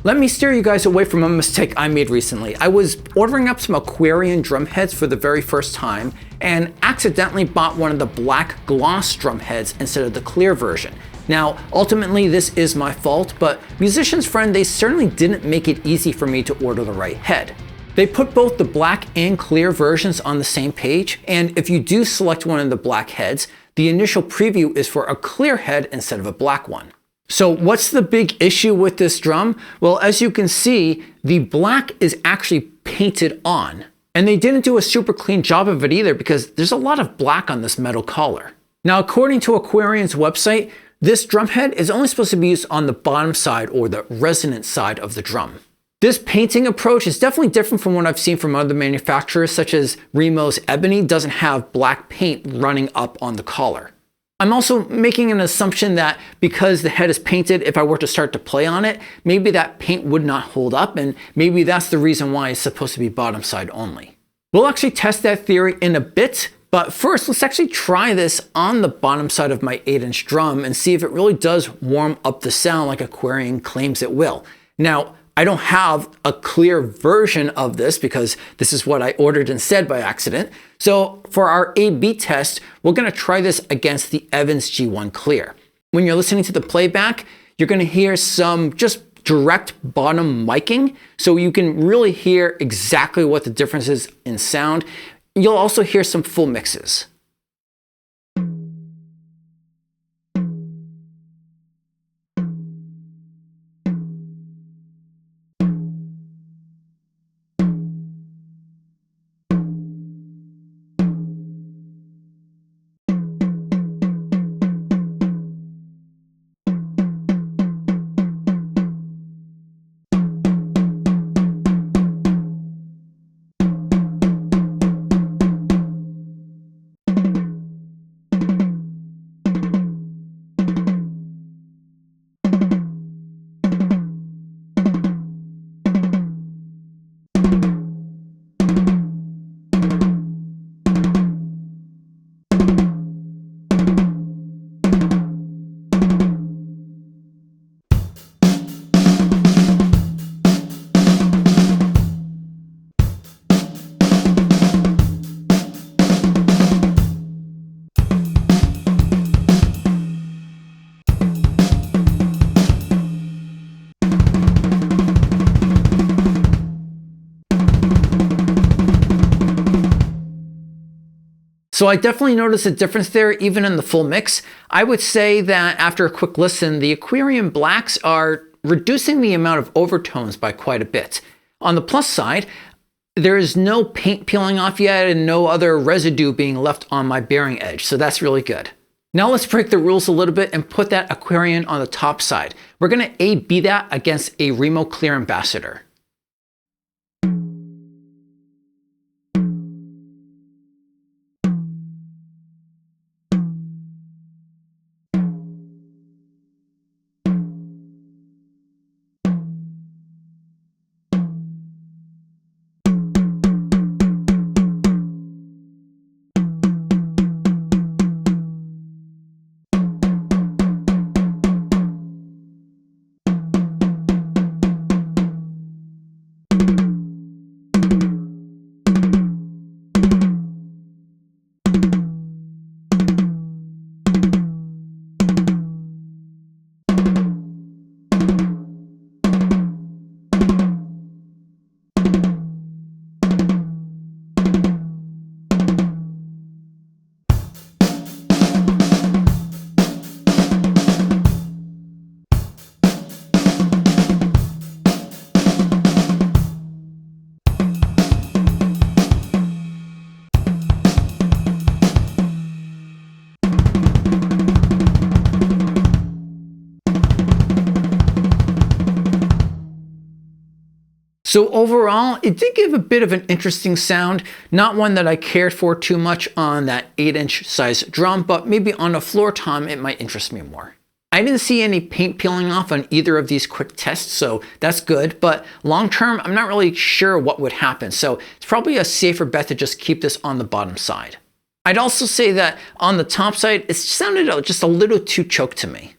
Let me steer you guys away from a mistake I made recently. I was ordering up some Aquarian drum heads for the very first time and accidentally bought one of the black gloss drum heads instead of the clear version. Now, ultimately this is my fault, but Musician's Friend, they certainly didn't make it easy for me to order the right head. They put both the black and clear versions on the same page, and if you do select one of the black heads, the initial preview is for a clear head instead of a black one. So what's the big issue with this drum? Well, as you can see, the black is actually painted on. And they didn't do a super clean job of it either because there's a lot of black on this metal collar. Now, according to Aquarian's website, this drum head is only supposed to be used on the bottom side or the resonant side of the drum. This painting approach is definitely different from what I've seen from other manufacturers, such as Remo's Ebony doesn't have black paint running up on the collar. I'm also making an assumption that because the head is painted, if I were to start to play on it, maybe that paint would not hold up, and maybe that's the reason why it's supposed to be bottom side only. We'll actually test that theory in a bit, but first let's actually try this on the bottom side of my 8-inch drum and see if it really does warm up the sound like Aquarian claims it will. Now, I don't have a clear version of this because this is what I ordered instead by accident. So for our A/B test, we're gonna try this against the Evans G1 Clear. When you're listening to the playback, you're gonna hear some just direct bottom miking, so you can really hear exactly what the difference is in sound. You'll also hear some full mixes. So I definitely noticed a difference there, even in the full mix. I would say that after a quick listen, the Aquarian blacks are reducing the amount of overtones by quite a bit. On the plus side, there is no paint peeling off yet and no other residue being left on my bearing edge, so that's really good. Now let's break the rules a little bit and put that Aquarian on the top side. We're gonna A/B that against a Remo Clear Ambassador. So overall, it did give a bit of an interesting sound, not one that I cared for too much on that 8-inch size drum, but maybe on a floor tom it might interest me more. I didn't see any paint peeling off on either of these quick tests, so that's good, but long term, I'm not really sure what would happen, so it's probably a safer bet to just keep this on the bottom side. I'd also say that on the top side, it sounded just a little too choked to me.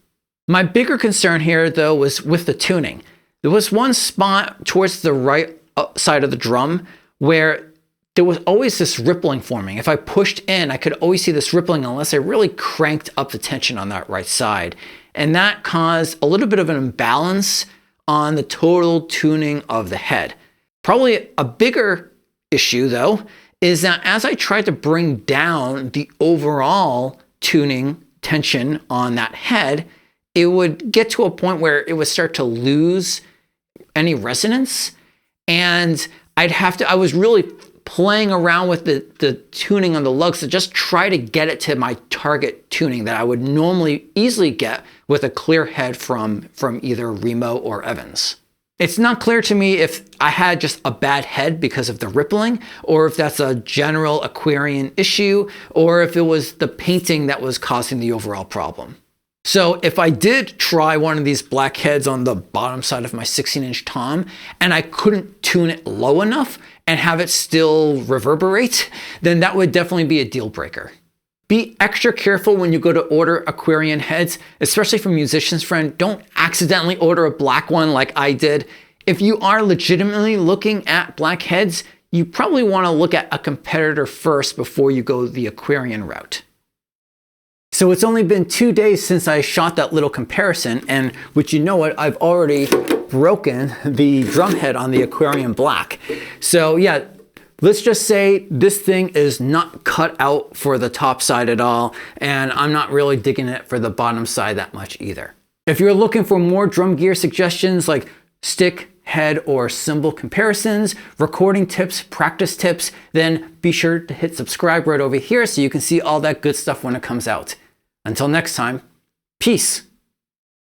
My bigger concern here, though, was with the tuning. There was one spot towards the right side of the drum where there was always this rippling forming. If I pushed in, I could always see this rippling unless I really cranked up the tension on that right side. And that caused a little bit of an imbalance on the total tuning of the head. Probably a bigger issue though, is that as I tried to bring down the overall tuning tension on that head, it would get to a point where it would start to lose any resonance. And I was really playing around with the tuning on the lugs to just try to get it to my target tuning that I would normally easily get with a clear head from either Remo or Evans. It's not clear to me if I had just a bad head because of the rippling, or if that's a general Aquarian issue, or if it was the painting that was causing the overall problem. So if I did try one of these black heads on the bottom side of my 16-inch tom, and I couldn't tune it low enough and have it still reverberate, then that would definitely be a deal breaker. Be extra careful when you go to order Aquarian heads, especially from musicians friend. Don't accidentally order a black one like I did. If you are legitimately looking at black heads, you probably want to look at a competitor first before you go the Aquarian route. So it's only been 2 days since I shot that little comparison, and which you know what, I've already broken the drum head on the Aquarian Black. So yeah, let's just say this thing is not cut out for the top side at all, and I'm not really digging it for the bottom side that much either. If you're looking for more drum gear suggestions like stick, head, or cymbal comparisons, recording tips, practice tips, then be sure to hit subscribe right over here so you can see all that good stuff when it comes out. Until next time, peace.